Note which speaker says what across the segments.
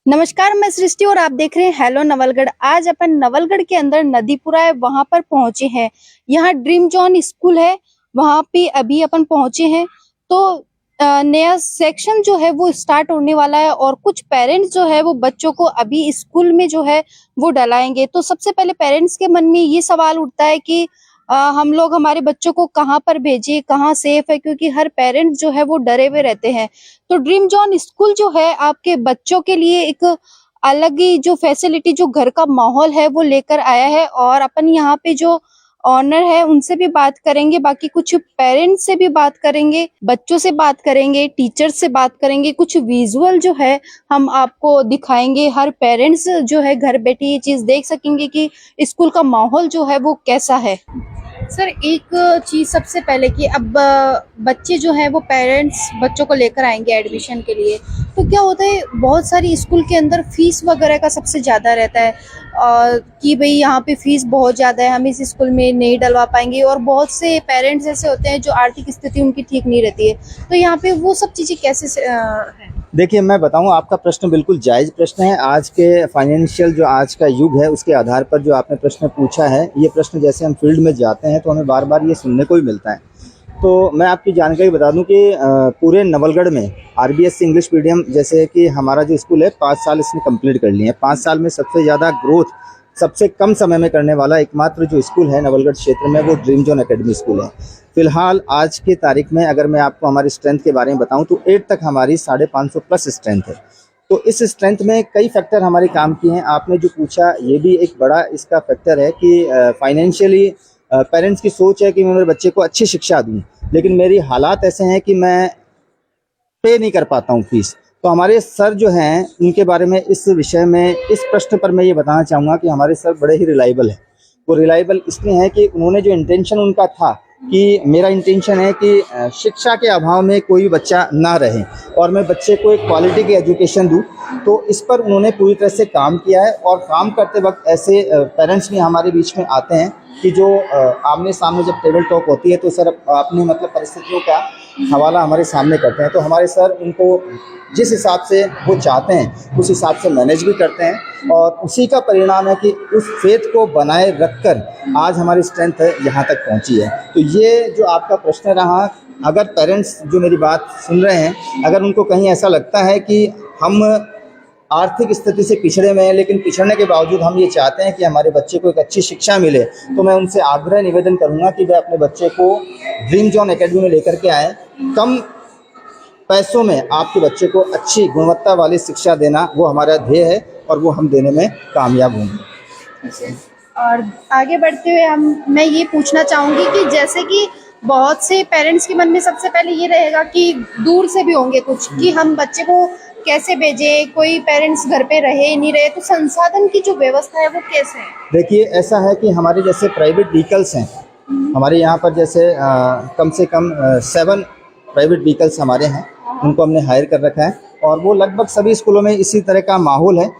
Speaker 1: नमस्कार, मैं सृष्टि और आप देख रहे हैं हेलो नवलगढ़। आज अपन नवलगढ़ के अंदर नदीपुरा है, वहां पर पहुंचे हैं। यहाँ ड्रीम जोन स्कूल है, वहां पे अभी अपन पहुंचे हैं। तो नया सेक्शन जो है वो स्टार्ट होने वाला है और कुछ पेरेंट्स जो है वो बच्चों को अभी स्कूल में जो है वो डलाएंगे। तो सबसे पहले पेरेंट्स के मन में ये सवाल उठता है कि हम लोग हमारे बच्चों को कहाँ पर भेजें, कहाँ सेफ है, क्योंकि हर पेरेंट्स जो है वो डरे हुए रहते हैं। तो ड्रीम जोन स्कूल जो है आपके बच्चों के लिए एक अलग ही जो फैसिलिटी, जो घर का माहौल है वो लेकर आया है। और अपन यहाँ पे जो ऑनर है उनसे भी बात करेंगे, बाकी कुछ पेरेंट्स से भी बात करेंगे, बच्चों से बात करेंगे, टीचर से बात करेंगे। कुछ विजुअल जो है हम आपको दिखाएंगे। हर पेरेंट्स जो है घर बैठे ये चीज देख सकेंगे कि स्कूल का माहौल जो है वो कैसा है। सर, एक चीज सबसे पहले कि अब बच्चे जो है वो पेरेंट्स बच्चों को लेकर आएंगे एडमिशन के लिए, तो क्या होता है बहुत सारी स्कूल के अंदर फीस वगैरह का सबसे ज्यादा रहता है कि भाई यहाँ पे फीस बहुत ज्यादा है, हम इस स्कूल में नहीं डलवा पाएंगे। और बहुत से पेरेंट्स ऐसे होते हैं जो आर्थिक स्थिति उनकी ठीक नहीं रहती है, तो यहाँ पे वो सब चीजें कैसे है?
Speaker 2: देखिए, मैं बताऊं, आपका प्रश्न बिल्कुल जायज़ प्रश्न है। आज के फाइनेंशियल जो आज का युग है उसके आधार पर जो आपने प्रश्न पूछा है, ये प्रश्न जैसे हम फील्ड में जाते हैं तो हमें बार बार ये सुनने को ही मिलता है। तो मैं आपकी जानकारी बता दूं कि पूरे नवलगढ़ में आरबीएस इंग्लिश मीडियम, जैसे कि हमारा जो स्कूल है 5 साल इसने कंप्लीट कर लिए हैं। 5 साल में सबसे ज़्यादा ग्रोथ सबसे कम समय में करने वाला एकमात्र जो स्कूल है नवलगढ़ क्षेत्र में वो ड्रीम जोन एकेडमी स्कूल है। फिलहाल आज की तारीख में अगर मैं आपको हमारी स्ट्रेंथ के बारे में बताऊं तो 8 तक हमारी 550 प्लस स्ट्रेंथ है। तो इस स्ट्रेंथ में कई फैक्टर हमारे काम किए हैं। आपने जो पूछा ये भी एक बड़ा इसका फैक्टर है कि फाइनेंशियली पेरेंट्स की सोच है कि मैं मेरे बच्चे को अच्छी शिक्षा दूं, लेकिन मेरी हालात ऐसे हैं कि मैं पे नहीं कर पाता हूँ फीस। तो हमारे सर जो हैं उनके बारे में इस विषय में, इस प्रश्न पर मैं ये बताना चाहूँगा कि हमारे सर बड़े ही रिलायबल हैं। वो रिलायबल इसलिए हैं कि उन्होंने जो इंटेंशन उनका था कि मेरा इंटेंशन है कि शिक्षा के अभाव में कोई बच्चा ना रहे और मैं बच्चे को एक क्वालिटी की एजुकेशन दूं, तो इस पर उन्होंने पूरी तरह से काम किया है। और काम करते वक्त ऐसे पेरेंट्स भी हमारे बीच में आते हैं कि जो आमने सामने जब टेबल टॉक होती है तो सर अपने मतलब परिस्थितियों का हवाला हमारे सामने करते हैं। तो हमारे सर उनको जिस हिसाब से वो चाहते हैं उस हिसाब से मैनेज भी करते हैं और उसी का परिणाम है कि उस फेथ को बनाए रखकर आज हमारी स्ट्रेंथ यहाँ तक पहुँची है। तो ये जो आपका प्रश्न रहा, अगर पेरेंट्स जो मेरी बात सुन रहे हैं, अगर उनको कहीं ऐसा लगता है कि हम आर्थिक स्थिति से पिछड़े में हैं लेकिन पिछड़ने के बावजूद हम ये चाहते हैं कि हमारे बच्चे को एक अच्छी शिक्षा मिले, तो मैं उनसे आग्रह निवेदन करूंगा कि वे अपने बच्चे को ड्रीम जोन एकेडमी में लेकर के आएँ। कम पैसों में आपके बच्चे को अच्छी गुणवत्ता वाली शिक्षा देना वो हमारा ध्येय है और वो हम देने में कामयाब होंगे।
Speaker 1: और आगे बढ़ते हुए मैं ये पूछना चाहूंगी कि जैसे कि बहुत से पेरेंट्स के मन में सबसे पहले ये रहेगा कि दूर से भी होंगे कुछ कि हम बच्चे को कैसे भेजें, कोई पेरेंट्स घर पे रहे नहीं रहे, तो संसाधन की जो व्यवस्था है वो कैसे है?
Speaker 2: देखिए, ऐसा है कि हमारे जैसे प्राइवेट व्हीकल्स हैं हमारे यहाँ पर, जैसे कम से कम 7 प्राइवेट व्हीकल्स हमारे हैं, उनको हमने हायर कर रखा है और वो लगभग सभी स्कूलों में इसी तरह का माहौल है।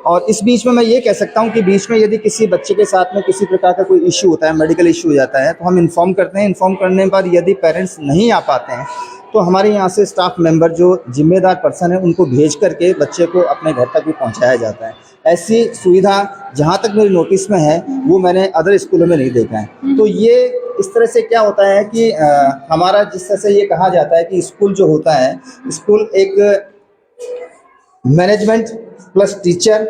Speaker 2: और इस बीच में मैं ये कह सकता हूँ कि बीच में यदि किसी बच्चे के साथ में किसी प्रकार का कोई इश्यू होता है, मेडिकल इश्यू हो जाता है, तो हम इन्फॉर्म करते हैं। इन्फॉर्म करने पर यदि पेरेंट्स नहीं आ पाते हैं तो हमारे यहाँ से स्टाफ मेंबर जो जिम्मेदार पर्सन है उनको भेज करके बच्चे को अपने घर तक भी पहुँचाया जाता है। ऐसी सुविधा जहाँ तक मेरी नोटिस में है वो मैंने अदर स्कूलों में नहीं देखा है। तो ये इस तरह से क्या होता है कि हमारा जिस तरह से ये कहा जाता है कि स्कूल जो होता है, स्कूल एक मैनेजमेंट प्लस टीचर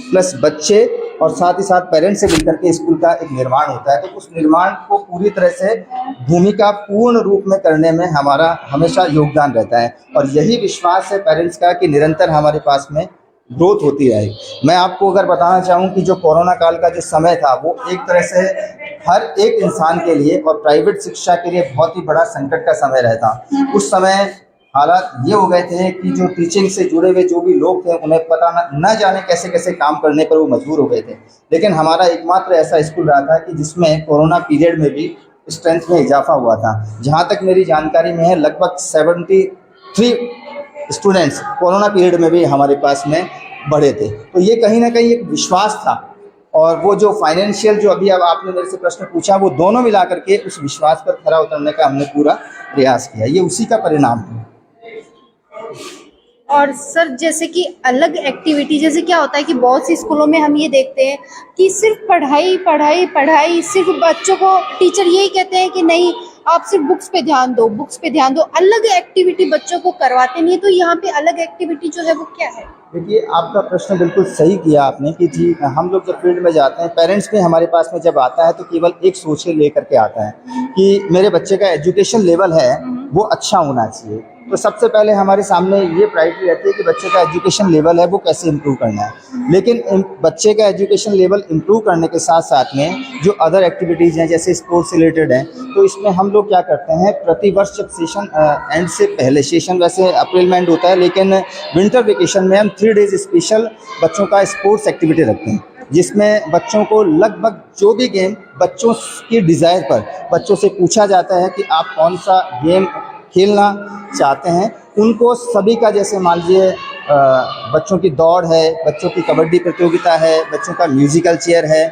Speaker 2: प्लस बच्चे और साथ ही साथ पेरेंट्स से मिलकर के स्कूल का एक निर्माण होता है। तो उस निर्माण को पूरी तरह से भूमिका पूर्ण रूप में करने में हमारा हमेशा योगदान रहता है और यही विश्वास है पेरेंट्स का कि निरंतर हमारे पास में ग्रोथ होती रहे। मैं आपको अगर बताना चाहूँ कि जो कोरोना काल का जो समय था वो एक तरह से हर एक इंसान के लिए और प्राइवेट शिक्षा के लिए बहुत ही बड़ा संकट का समय रहता। उस समय हालात ये हो गए थे कि जो टीचिंग से जुड़े हुए जो भी लोग थे उन्हें पता न जाने कैसे कैसे काम करने पर वो मजबूर हो गए थे। लेकिन हमारा एकमात्र ऐसा स्कूल रहा था कि जिसमें कोरोना पीरियड में भी स्ट्रेंथ में इजाफा हुआ था। जहाँ तक मेरी जानकारी में है लगभग 73 स्टूडेंट्स कोरोना पीरियड में भी हमारे पास में बढ़े थे। तो ये कहीं ना कहीं एक विश्वास था और वो जो फाइनेंशियल जो अभी अब आपने मेरे से प्रश्न पूछा, वो दोनों मिला करके उस विश्वास पर खरा उतरने का हमने पूरा प्रयास किया। ये उसी का परिणाम है।
Speaker 1: और सर जैसे कि अलग एक्टिविटी, जैसे क्या होता है कि बहुत सी स्कूलों में हम ये देखते हैं कि सिर्फ पढ़ाई पढ़ाई पढ़ाई, सिर्फ बच्चों को टीचर यही कहते हैं कि नहीं आप सिर्फ बुक्स पे ध्यान दो, बुक्स पे ध्यान दो, अलग एक्टिविटी बच्चों को करवाते नहीं। तो यहाँ पे अलग एक्टिविटी जो है वो क्या है?
Speaker 2: देखिए, आपका प्रश्न बिल्कुल सही किया आपने कि जी हम लोग जब फील्ड में जाते हैं, पेरेंट्स भी हमारे पास में जब आता है तो केवल एक सोच ही लेकर के आता है कि मेरे बच्चे का एजुकेशन लेवल है वो अच्छा होना चाहिए। तो सबसे पहले हमारे सामने ये प्रायोरिटी रहती है कि बच्चे का एजुकेशन लेवल है वो कैसे इम्प्रूव करना है। लेकिन बच्चे का एजुकेशन लेवल इम्प्रूव करने के साथ साथ में जो अदर एक्टिविटीज़ हैं जैसे स्पोर्ट्स रिलेटेड हैं, तो इसमें हम लोग क्या करते हैं, प्रति वर्ष जब सेशन एंड से पहले, सेशन वैसे अप्रैल में एंड होता है लेकिन विंटर वेकेशन में हम 3 डेज स्पेशल बच्चों का स्पोर्ट्स एक्टिविटी रखते हैं, जिसमें बच्चों को लगभग जो भी गेम बच्चों की डिज़ायर पर बच्चों से पूछा जाता है कि आप कौन सा गेम खेलना चाहते हैं। उनको सभी का, जैसे मान लीजिए बच्चों की दौड़ है, बच्चों की कबड्डी प्रतियोगिता है, बच्चों का म्यूजिकल चेयर है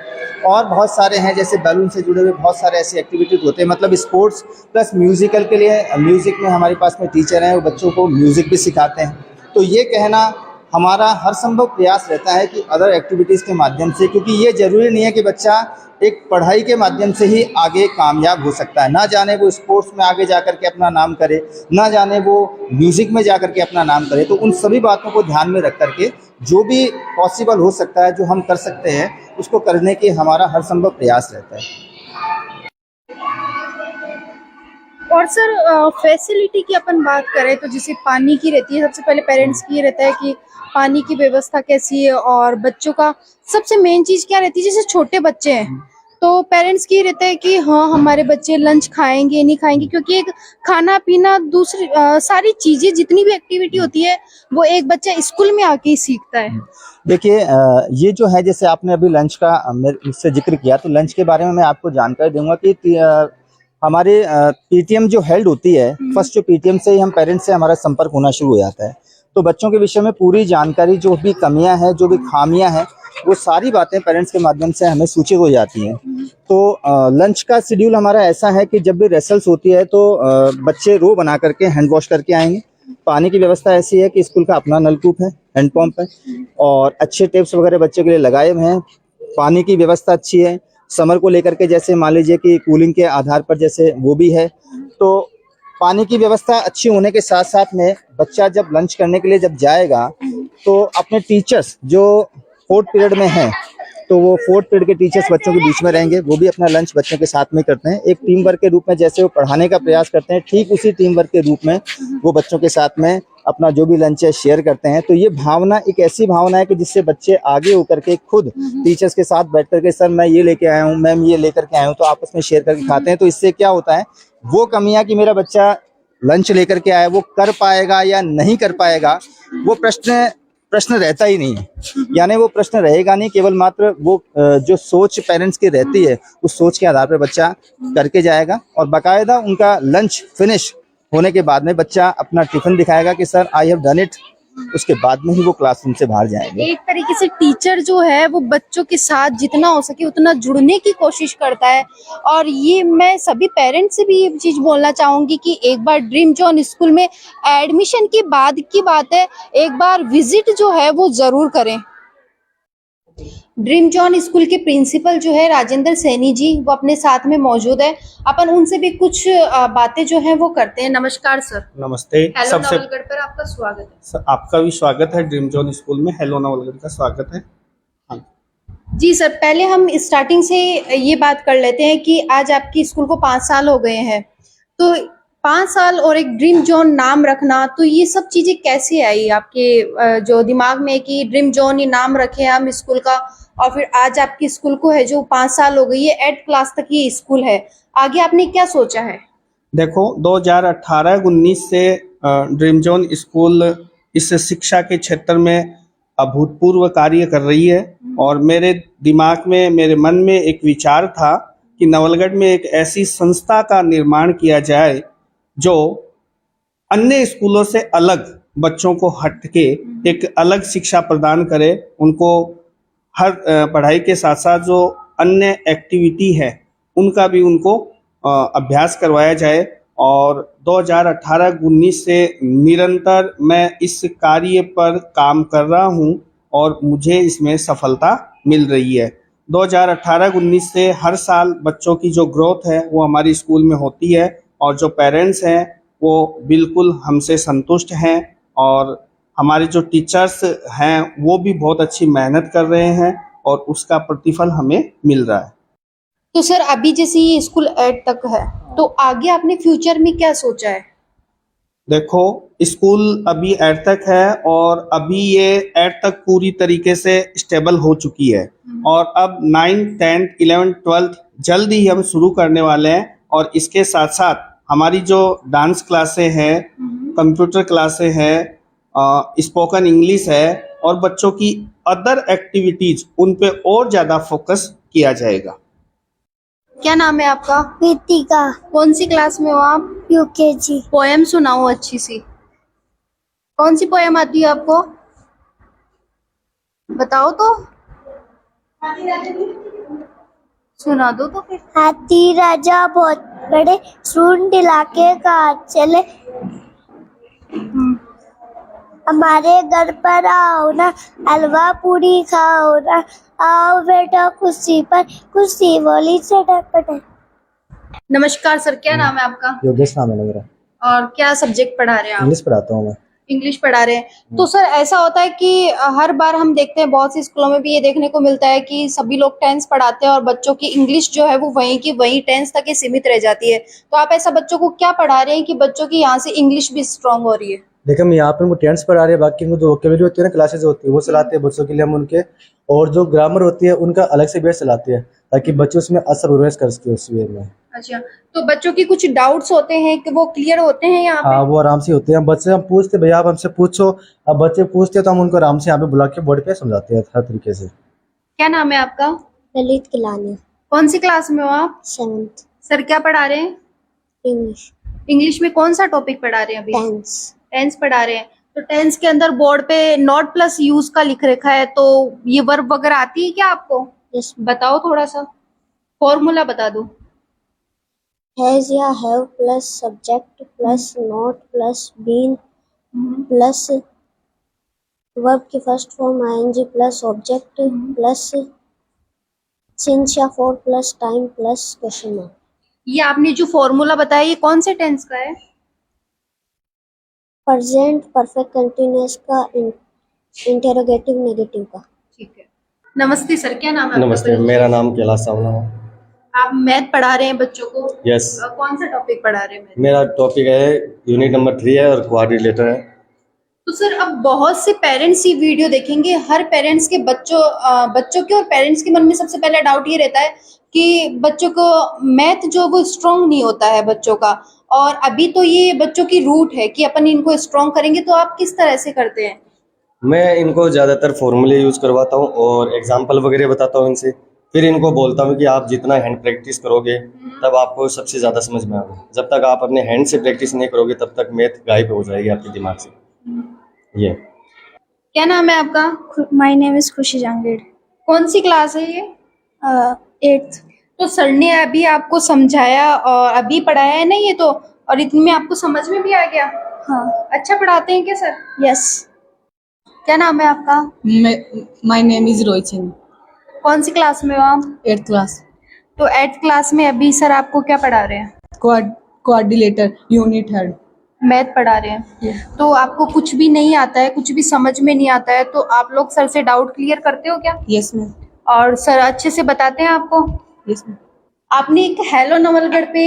Speaker 2: और बहुत सारे हैं, जैसे बैलून से जुड़े हुए बहुत सारे ऐसे एक्टिविटीज होते हैं। मतलब स्पोर्ट्स प्लस म्यूजिकल के लिए म्यूज़िक में हमारे पास में टीचर हैं, वो बच्चों को म्यूज़िक भी सिखाते हैं। तो ये कहना हमारा हर संभव प्रयास रहता है कि अदर एक्टिविटीज़ के माध्यम से, क्योंकि ये ज़रूरी नहीं है कि बच्चा एक पढ़ाई के माध्यम से ही आगे कामयाब हो सकता है। ना जाने वो स्पोर्ट्स में आगे जा कर के अपना नाम करे, ना जाने वो म्यूज़िक में जा कर के अपना नाम करे। तो उन सभी बातों को ध्यान में रख कर के जो भी पॉसिबल हो सकता है, जो हम कर सकते हैं, उसको करने के हमारा हर संभव प्रयास रहता है।
Speaker 1: और सर फैसिलिटी की अपन बात करें तो जैसे पानी की रहती है, सबसे पहले पेरेंट्स की ये रहता है कि पानी की व्यवस्था कैसी है, और बच्चों का सबसे मेन चीज क्या रहती है, जैसे छोटे बच्चे हैं तो पेरेंट्स की ये रहता है कि हाँ हमारे बच्चे लंच खाएंगे नहीं खाएंगे, क्योंकि एक खाना पीना दूसरी सारी चीजें जितनी भी एक्टिविटी होती है वो एक बच्चा स्कूल में आके ही सीखता है।
Speaker 2: देखिए, ये जो है, जैसे आपने अभी लंच का मुझसे जिक्र किया, तो लंच के बारे में मैं आपको जानकारी दूंगा कि हमारे पीटीएम जो हेल्ड होती है, फर्स्ट जो पीटीएम से ही हम पेरेंट्स से हमारा संपर्क होना शुरू हो जाता है। तो बच्चों के विषय में पूरी जानकारी, जो भी कमियां हैं, जो भी खामियां हैं, वो सारी बातें पेरेंट्स के माध्यम से हमें सूचित हो जाती हैं। तो लंच का शेड्यूल हमारा ऐसा है कि जब भी रेसल्स होती है तो बच्चे रो बना करके हैंड वॉश करके आएंगे। पानी की व्यवस्था ऐसी है कि स्कूल का अपना नलकूप है, हैंड पंप है और अच्छे टेप्स वगैरह बच्चों के लिए लगाए हुए हैं। पानी की व्यवस्था अच्छी है। समर को लेकर के, जैसे मान लीजिए कि कूलिंग के आधार पर जैसे वो भी है, तो पानी की व्यवस्था अच्छी होने के साथ साथ में बच्चा जब लंच करने के लिए जब जाएगा तो अपने टीचर्स जो 4th पीरियड में हैं, तो वो 4th पीरियड के टीचर्स बच्चों के बीच में रहेंगे। वो भी अपना लंच बच्चों के साथ में करते हैं। एक टीम वर्क के रूप में जैसे वो पढ़ाने का प्रयास करते हैं, ठीक उसी टीम वर्क के रूप में वो बच्चों के साथ में अपना जो भी लंच है शेयर करते हैं। तो ये भावना एक ऐसी भावना है कि जिससे बच्चे आगे होकर के खुद टीचर्स के साथ बैठ करके, सर मैं ये लेके आया हूँ, मैम ये लेकर के आया हूँ, तो आपस में शेयर करके खाते हैं। तो इससे क्या होता है, वो कमियां कि मेरा बच्चा लंच लेकर के आया, वो कर पाएगा या नहीं कर पाएगा, वो प्रश्न रहता ही नहीं है। यानी वो प्रश्न रहेगा नहीं, केवल मात्र वो जो सोच पेरेंट्स की रहती है, उस सोच के आधार पर बच्चा करके जाएगा और बाकायदा उनका लंच फिनिश होने के बाद में बच्चा अपना टिफिन दिखाएगा कि sir I have done it. उसके बाद में ही वो क्लासरूम से बाहर जाएंगे।
Speaker 1: एक तरीके से टीचर जो है वो बच्चों के साथ जितना हो सके उतना जुड़ने की कोशिश करता है। और ये मैं सभी पेरेंट्स से भी ये चीज बोलना चाहूंगी कि एक बार ड्रीम जॉन स्कूल में एडमिशन के बाद की बात है, एक बार विजिट जो है वो जरूर करें। ड्रीम जॉन स्कूल के प्रिंसिपल जो है राजेंद्र सैनी जी, वो अपने साथ में मौजूद है। अपन उनसे भी कुछ बातें जो है वो करते हैं। नमस्कार सर।
Speaker 3: नमस्ते।
Speaker 1: हेलो
Speaker 3: सबसे
Speaker 1: नवलगढ़ पर आपका स्वागत है।
Speaker 3: आपका भी स्वागत है ड्रीम जोन स्कूल में। हेलो नवलगढ़ का स्वागत है। हाँ
Speaker 1: जी सर, पहले हम स्टार्टिंग से ये बात कर लेते हैं कि आज आपकी स्कूल को 5 साल हो गए हैं, तो 5 साल और एक ड्रीम जोन नाम रखना, तो ये सब चीजें कैसे आई आपके जो दिमाग में कि ड्रीम जोन ये नाम रखे हम स्कूल का, और फिर आज आपकी स्कूल को है जो 5 साल हो गई है, 8th क्लास तक ये स्कूल है, आगे आपने क्या सोचा है?
Speaker 3: देखो, 2018-19 से ड्रीम जोन स्कूल इस शिक्षा के क्षेत्र में अभूतपूर्व कार्य कर रही है। और मेरे दिमाग में, मेरे मन में एक विचार था कि नवलगढ़ में एक ऐसी संस्था का निर्माण किया जाए जो अन्य स्कूलों से अलग, बच्चों को हटके एक अलग शिक्षा प्रदान करे। उनको हर पढ़ाई के साथ साथ जो अन्य एक्टिविटी है उनका भी उनको अभ्यास करवाया जाए और 2018-19 से निरंतर मैं इस कार्य पर काम कर रहा हूं और मुझे इसमें सफलता मिल रही है। 2018-19 से हर साल बच्चों की जो ग्रोथ है वो हमारी स्कूल में होती है और जो पेरेंट्स हैं वो बिल्कुल हमसे संतुष्ट हैं और हमारे जो टीचर्स हैं वो भी बहुत अच्छी मेहनत कर रहे हैं और उसका प्रतिफल हमें मिल रहा है।
Speaker 1: तो सर अभी जैसे ये स्कूल 8 तक है, तो आगे आपने फ्यूचर में क्या सोचा है?
Speaker 3: देखो, स्कूल अभी 8 तक है और अभी ये 8 तक पूरी तरीके से स्टेबल हो चुकी है और अब 9, 10, 11, 12 जल्द ही हम शुरू करने वाले हैं और इसके साथ साथ हमारी जो डांस क्लासें हैं, कंप्यूटर क्लासें हैं, स्पोकन इंग्लिश है और बच्चों की अदर एक्टिविटीज उन पे और ज़्यादा फोकस किया जाएगा।
Speaker 1: क्या नाम है आपका?
Speaker 4: कृतिका,
Speaker 1: कौन सी क्लास में हो आप?
Speaker 4: यूकेजी।
Speaker 1: पोएम सुनाओ अच्छी सी। कौन सी पोएम आती है आपको? बताओ तो। सुना दो तो फिर।
Speaker 4: हाथी राजा बहुत बड़े, सूंड दिला के कार चले, हमारे घर पर आओ ना, हलवा पूरी खाओ ना, आओ बेटा कुर्सी पर, कुर्सी बोली चटपट।
Speaker 1: नमस्कार सर, क्या नाम है आपका?
Speaker 2: योगेश नाम है मेरा,
Speaker 1: और क्या सब्जेक्ट पढ़ा रहे हैं आप?
Speaker 2: इंग्लिश पढ़ाता हूँ मैं।
Speaker 1: इंग्लिश पढ़ा रहे हैं। तो सर ऐसा होता है कि हर बार हम देखते हैं बहुत सी स्कूलों में भी ये देखने को मिलता है कि सभी लोग टेंस पढ़ाते हैं और बच्चों की इंग्लिश जो है वो वहीं की वहीं टेंस तक ही सीमित रह जाती है। तो आप ऐसा बच्चों को क्या पढ़ा रहे हैं कि बच्चों की यहाँ से इंग्लिश भी स्ट्रांग हो रही है?
Speaker 5: देखिए हम यहाँ पे उनको टेंस पढ़ा रहे हैं, बाकी उनको जो वोकेबलरी होती है ना, क्लासेज होती है वो चलाते हैं बच्चों के लिए हम उनके, और जो ग्रामर होती है उनका अलग से बेस चलाते हैं ताकि बच्चे उसमें असर प्रोग्रेस कर सके उस वे में।
Speaker 1: अच्छा, तो बच्चों की कुछ डाउट्स होते हैं कि वो क्लियर होते हैं यहाँ पे?
Speaker 5: हाँ, वो आराम से होते हैं। बच्चे हम पूछते भैया आप हमसे पूछो, अब बच्चे पूछते हैं तो हम उनको आराम से यहाँ पे बुला के बोर्ड पे समझाते हैं हर तरीके से।
Speaker 1: क्या नाम है आपका?
Speaker 4: ललित किलानी,
Speaker 1: कौन सी क्लास में हो आप?
Speaker 4: 7th,
Speaker 1: सर क्या पढ़ा रहे हैं?
Speaker 4: इंग्लिश,
Speaker 1: इंग्लिश में कौन सा टॉपिक पढ़ा रहे हैं अभी?
Speaker 4: टेंस।
Speaker 1: टेंस पढ़ा रहे हैं। तो टेंस के अंदर बोर्ड पे नॉट प्लस यूज का लिख रखा है, तो ये वर्ब वगैरह आती है क्या आपको?
Speaker 4: यस।
Speaker 1: बताओ थोड़ा सा, फॉर्मूला बता दो।
Speaker 4: हैज या have plus subject plus not plus been plus verb की first form ING plus object plus since या for plus time plus question mark.
Speaker 1: ये आपने जो फॉर्मूला बताया ये कौन से टेंस का है?
Speaker 4: प्रेजेंट परफेक्ट कंटिन्यूअस का, इंटेरोगेटिव नेगेटिव का।
Speaker 1: ठीक है। नमस्ते सर, क्या नाम है आपका?
Speaker 6: नमस्ते, मेरा नाम कैलाश सावला है।
Speaker 1: आप मैथ पढ़ा रहे हैं बच्चों को?
Speaker 6: यस,
Speaker 1: कौन सा टॉपिक पढ़ा रहे हैं मैथ?
Speaker 6: मेरा टॉपिक है यूनिट नंबर 3 है और क्वाड्रिलेटर है।
Speaker 1: तो सर अब बहुत से पेरेंट्स ये वीडियो देखेंगे, हर पेरेंट्स के बच्चों के और पेरेंट्स के मन में सबसे पहला डाउट ये रहता है कि बच्चों को मैथ जो वो स्ट्रांग नहीं होता है बच्चों का, और अभी तो ये बच्चों की रूट है कि अपन इनको स्ट्रांग करेंगे, तो आप किस तरह से करते हैं?
Speaker 6: मैं इनको ज़्यादातर फॉर्मूले यूज़ करवाता हूँ और एग्जाम्पल वगैरह बताता हूँ इनसे, फिर इनको बोलता हूँ कि आप जितना हैंड प्रैक्टिस करोगे तब आपको सबसे ज़्यादा समझ में आएगा। जब तक आप अपने हैंड से प्रैक्टिस नहीं करोगे तब तक मैथ गायब हो जाएगी आपके दिमाग से। ये
Speaker 1: क्या नाम है आपका?
Speaker 4: माय नेम इज खुशी जांगीड़।
Speaker 1: कौन सी क्लास है ये?
Speaker 4: 8th।
Speaker 1: तो सर ने अभी आपको समझाया और अभी पढ़ाया है ना ये, तो और इतने में आपको समझ में भी आ गया?
Speaker 4: हाँ।
Speaker 1: अच्छा पढ़ाते हैं क्या सर?
Speaker 4: यस।
Speaker 1: क्या नाम है आपका?
Speaker 7: My name is Rohit.
Speaker 1: कौन सी क्लास में हो आप?
Speaker 7: 8th class.
Speaker 1: तो 8th क्लास में अभी सर आपको क्या पढ़ा रहे हैं?
Speaker 7: क्वाड्रिलेटर यूनिट 3
Speaker 1: मैथ पढ़ा रहे हैं। तो आपको कुछ भी नहीं आता है, कुछ भी समझ में नहीं आता है, तो आप लोग सर से डाउट क्लियर करते हो क्या?
Speaker 7: Yes ma'am.
Speaker 1: और सर अच्छे से बताते हैं आपको?
Speaker 7: Yes ma'am.
Speaker 1: आपने एक हेलो नवलगढ़ पे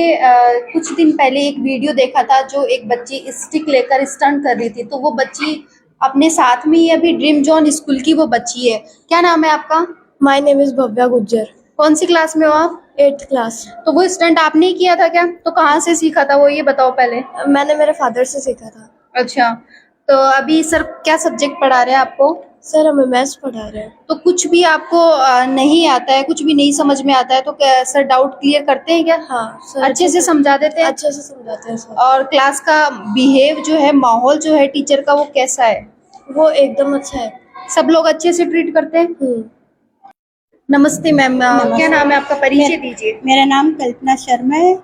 Speaker 1: कुछ दिन पहले एक वीडियो देखा था, जो एक बच्ची स्टिक लेकर स्टंट कर रही थी, तो वो बच्ची अपने साथ में ही अभी ड्रीम जोन स्कूल की वो बच्ची है। क्या नाम है आपका?
Speaker 4: My name is Bhavya Gujjar.
Speaker 1: कौन सी क्लास में हो आप?
Speaker 4: 8th class.
Speaker 1: तो वो स्टंट आपने ही किया था क्या? तो कहाँ से सीखा था वो, ये बताओ पहले।
Speaker 4: मैंने मेरे फादर से सीखा था।
Speaker 1: अच्छा, तो अभी सर क्या सब्जेक्ट पढ़ा रहे हैं आपको?
Speaker 4: सर हमें मैथ्स पढ़ा रहे हैं।
Speaker 1: तो कुछ भी आपको नहीं आता है, कुछ भी नहीं समझ में आता है, तो क्या सर डाउट क्लियर करते हैं क्या?
Speaker 4: हाँ सर,
Speaker 1: अच्छे से समझा देते हैं?
Speaker 4: अच्छे से समझाते हैं सर।
Speaker 1: और क्लास का बिहेव जो है, माहौल जो है टीचर का, वो कैसा है?
Speaker 4: वो एकदम अच्छा है।
Speaker 1: सब लोग अच्छे से ट्रीट करते हैं? नमस्ते मैम, क्या नाम है आपका? परिचय दीजिए।
Speaker 8: मेरा नाम कल्पना शर्मा है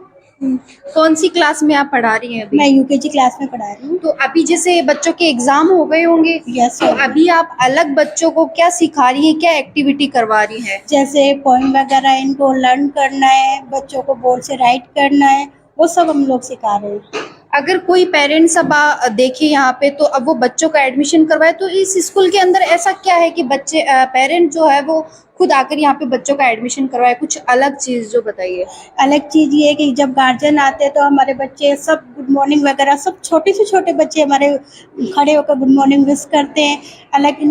Speaker 1: कौन सी क्लास में आप पढ़ा रही हैं अभी?
Speaker 8: मैं यूकेजी क्लास में पढ़ा रही हूँ।
Speaker 1: तो अभी जैसे बच्चों के एग्जाम हो गए होंगे,
Speaker 8: यस,
Speaker 1: तो अभी आप अलग बच्चों को क्या सिखा रही हैं, क्या एक्टिविटी करवा रही हैं?
Speaker 8: जैसे पोएम वगैरह इनको लर्न करना है, बच्चों को बोर्ड से राइट करना है, वो सब हम लोग सिखा रहे हैं।
Speaker 1: अगर कोई पेरेंट्स अब देखे यहाँ पे, तो अब वो बच्चों का एडमिशन करवाए, तो इस स्कूल के अंदर ऐसा क्या है कि बच्चे पेरेंट जो है वो खुद आकर यहाँ पे बच्चों का एडमिशन करवाए? कुछ अलग चीज जो बताइए।
Speaker 8: अलग चीज ये है कि जब गार्जियन आते हैं तो हमारे बच्चे सब गुड मॉर्निंग वगैरह, सब छोटे से छोटे बच्चे हमारे खड़े होकर गुड मॉर्निंग विश करते हैं। अलग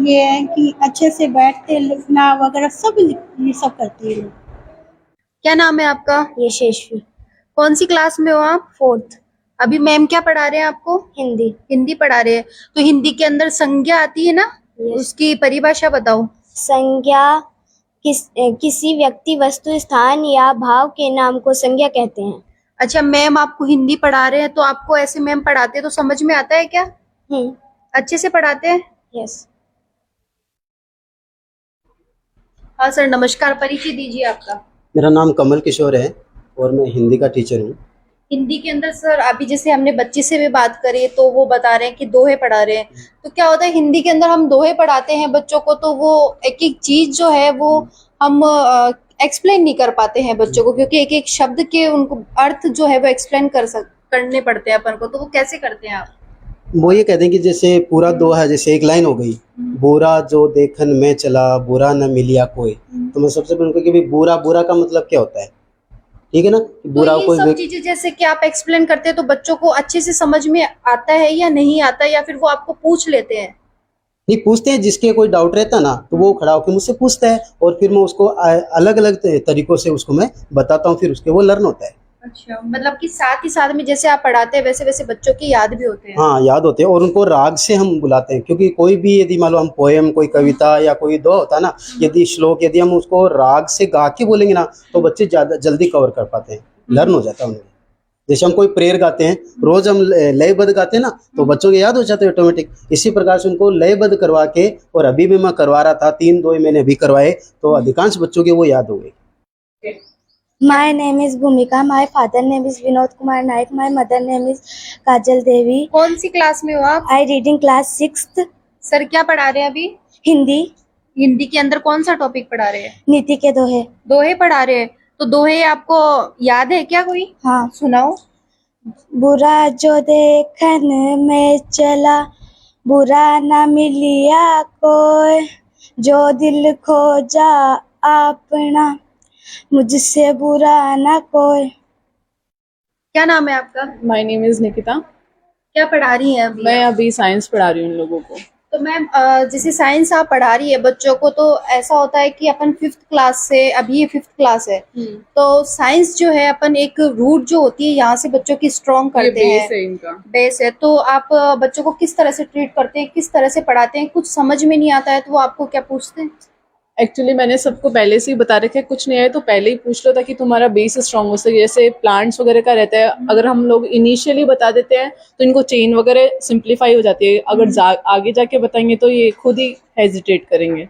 Speaker 8: ये है कि अच्छे से बैठते, लिखना वगैरह सब ये सब करते हैं।
Speaker 1: क्या नाम है आपका?
Speaker 4: यशस्वी।
Speaker 1: कौन सी क्लास में हो आप?
Speaker 4: 4th
Speaker 1: अभी मैम क्या पढ़ा रहे हैं आपको?
Speaker 4: हिंदी।
Speaker 1: हिंदी पढ़ा रहे हैं। तो हिंदी के अंदर संज्ञा आती है ना,
Speaker 4: Yes.
Speaker 1: उसकी परिभाषा बताओ।
Speaker 4: संज्ञा किसी व्यक्ति, वस्तु, स्थान या भाव के नाम को संज्ञा कहते हैं।
Speaker 1: अच्छा, मैम आपको हिंदी पढ़ा रहे हैं, तो आपको ऐसे मैम पढ़ाते हैं तो समझ में आता है क्या? अच्छे से पढ़ाते हैं?
Speaker 4: यस।
Speaker 1: हाँ सर, नमस्कार, परिचय दीजिए आपका।
Speaker 9: मेरा नाम कमल किशोर है और मैं हिंदी का टीचर हूँ।
Speaker 1: हिंदी के अंदर सर अभी जैसे हमने बच्चे से भी बात करी तो वो बता रहे हैं कि दोहे पढ़ा रहे हैं, तो क्या होता है हिंदी के अंदर हम दोहे पढ़ाते हैं बच्चों को, तो वो एक एक चीज जो है वो हम एक्सप्लेन नहीं कर पाते हैं बच्चों को, क्योंकि एक एक शब्द के उनको अर्थ जो है वो एक्सप्लेन करने पड़ते हैं अपन को, तो वो कैसे करते हैं आप?
Speaker 9: वो ये कहते हैं कि जैसे पूरा दोहा है, जैसे एक लाइन हो गई, बुरा जो देखन में चला बुरा न मिलिया कोई, तो मैं सबसे पहले उनको कि भाई बुरा बुरा का मतलब क्या होता है, ठीक है ना, बुरा
Speaker 1: तो ये
Speaker 9: कोई
Speaker 1: सब चीजें जैसे कि आप एक्सप्लेन करते हैं तो बच्चों को अच्छे से समझ में आता है या नहीं आता, या फिर वो आपको पूछ लेते हैं?
Speaker 9: नहीं पूछते हैं, जिसके कोई डाउट रहता ना तो वो खड़ा होकर मुझसे पूछता है और फिर मैं उसको अलग अलग तरीकों से उसको मैं बताता हूँ, फिर उसके वो लर्न होता है।
Speaker 1: अच्छा, मतलब कि साथ ही साथ में जैसे आप पढ़ाते हैं वैसे वैसे बच्चों की याद भी होते हैं?
Speaker 9: हाँ, याद होते हैं और उनको राग से हम बुलाते हैं, क्योंकि कोई भी यदि मान लो हम पोएम, कोई कविता या कोई दोहा होता है ना, यदि श्लोक यदि हम उसको राग से गा के बोलेंगे ना तो बच्चे ज्यादा जल्दी कवर कर पाते हैं, लर्न हो जाता है उन्हें। जैसे हम कोई प्रेयर गाते हैं, रोज हम लयबद्ध गाते हैं ना, तो बच्चों के याद हो जाते हैं ऑटोमेटिक। इसी प्रकार से उनको लयबद्ध करवा के, और अभी भी मैं करवा रहा था, 3 मैंने अभी करवाए, तो अधिकांश बच्चों के वो याद हो गए।
Speaker 4: My name is Bhumika. My father name is Vinod Kumar Naik. My mother name is Kajal Devi.
Speaker 1: कौन सी क्लास में हो आप?
Speaker 4: I reading class 6th.
Speaker 1: Sir क्या पढ़ा रहे हैं अभी?
Speaker 4: हिंदी।
Speaker 1: हिंदी के अंदर कौन सा टॉपिक पढ़ा रहे हैं?
Speaker 4: नीति के दोहे।
Speaker 1: दोहे पढ़ा रहे हैं, तो दोहे आपको याद है क्या कोई?
Speaker 4: हाँ।
Speaker 1: सुनाओ।
Speaker 4: बुरा जो देखन में चला बुरा न मिलिया कोई, जो दिल खोजा अपना मुझसे बुरा न कोई।
Speaker 1: क्या नाम है आपका?
Speaker 7: My name is Nikita.
Speaker 1: क्या पढ़ा रही हैं अभी?
Speaker 7: मैं अभी साइंस पढ़ा रही हूँ उन लोगों को।
Speaker 1: तो मैम जैसे साइंस आप पढ़ा रही है बच्चों को, तो ऐसा होता है कि अपन 5th क्लास से, अभी ये 5th क्लास है, तो साइंस जो है अपन एक रूट जो होती है यहाँ से बच्चों की स्ट्रॉन्ग करते
Speaker 7: ये
Speaker 1: हैं,
Speaker 7: बेस है इनका।
Speaker 1: बेस है। तो आप बच्चों को किस तरह से ट्रीट करते हैं, किस तरह से पढ़ाते हैं? कुछ समझ में नहीं आता है तो वो आपको क्या पूछते हैं?
Speaker 7: एक्चुअली मैंने सबको पहले से ही बता रखे, कुछ नहीं आए तो पहले ही पूछ लो ताकि तुम्हारा बेस स्ट्रांग हो सके। जैसे प्लांट्स वगैरह का रहता है, अगर हम लोग इनिशियली बता देते हैं तो इनको चेन वगैरह सिंप्लीफाई हो जाती है, अगर आगे जाके बताएंगे तो ये खुद ही हेजिटेट करेंगे।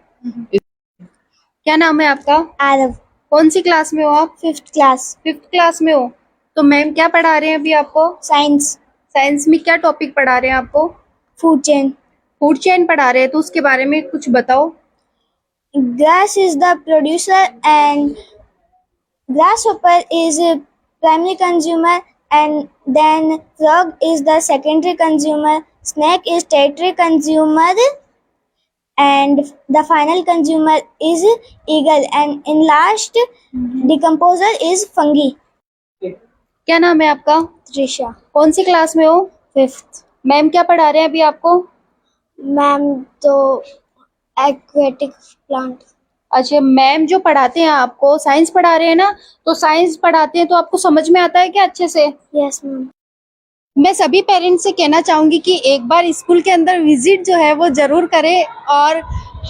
Speaker 1: क्या नाम है आपका?
Speaker 4: आरव।
Speaker 1: कौन सी क्लास में हो आप?
Speaker 4: 5th class.
Speaker 1: 5th क्लास में हो। तो मैम क्या पढ़ा रहे हैं अभी आपको?
Speaker 4: साइंस।
Speaker 1: साइंस में क्या टॉपिक पढ़ा रहे हैं आपको?
Speaker 4: Food chain.
Speaker 1: फूड चेन पढ़ा रहे हैं, तो उसके बारे में कुछ बताओ।
Speaker 4: Grass is the producer and grasshopper is a primary consumer, and then frog is the secondary consumer, snake is tertiary consumer, and the final consumer is eagle, and in last decomposer is fungi.
Speaker 1: क्या नाम है आपका?
Speaker 4: Trisha.
Speaker 1: कौन सी class में हो?
Speaker 4: 5th.
Speaker 1: Ma'am क्या पढ़ा रहे हैं अभी आपको?
Speaker 4: मैम तो एक्वेटिक प्लांट।
Speaker 1: अच्छा, मैम जो पढ़ाते हैं आपको, साइंस पढ़ा रहे हैं ना, तो साइंस पढ़ाते हैं तो आपको समझ में आता है क्या अच्छे से?
Speaker 4: Yes ma'am.
Speaker 1: मैं सभी पेरेंट्स से कहना चाहूंगी कि एक बार स्कूल के अंदर विजिट जो है वो जरूर करें, और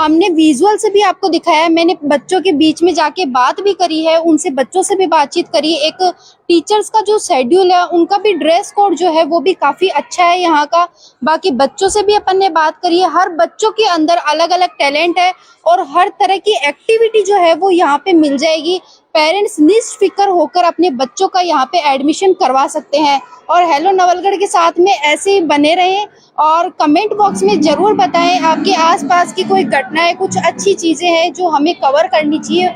Speaker 1: हमने विजुअल से भी आपको दिखाया है, मैंने बच्चों के बीच में जाके बात भी करी है, उनसे बच्चों से भी बातचीत करी। एक टीचर्स का जो शेड्यूल है, उनका भी ड्रेस कोड जो है वो भी काफी अच्छा है यहाँ का। बाकी बच्चों से भी अपन ने बात करी है, हर बच्चों के अंदर अलग अलग टैलेंट है और हर तरह की एक्टिविटी जो है वो यहाँ पे मिल जाएगी। पेरेंट्स निष्फिक्र होकर अपने बच्चों का यहाँ पे एडमिशन करवा सकते हैं। और हेलो नवलगढ़ के साथ में ऐसे ही बने रहें और कमेंट बॉक्स में जरूर बताएं आपके आसपास की कोई घटनाएं, कुछ अच्छी चीजें हैं जो हमें कवर करनी चाहिए,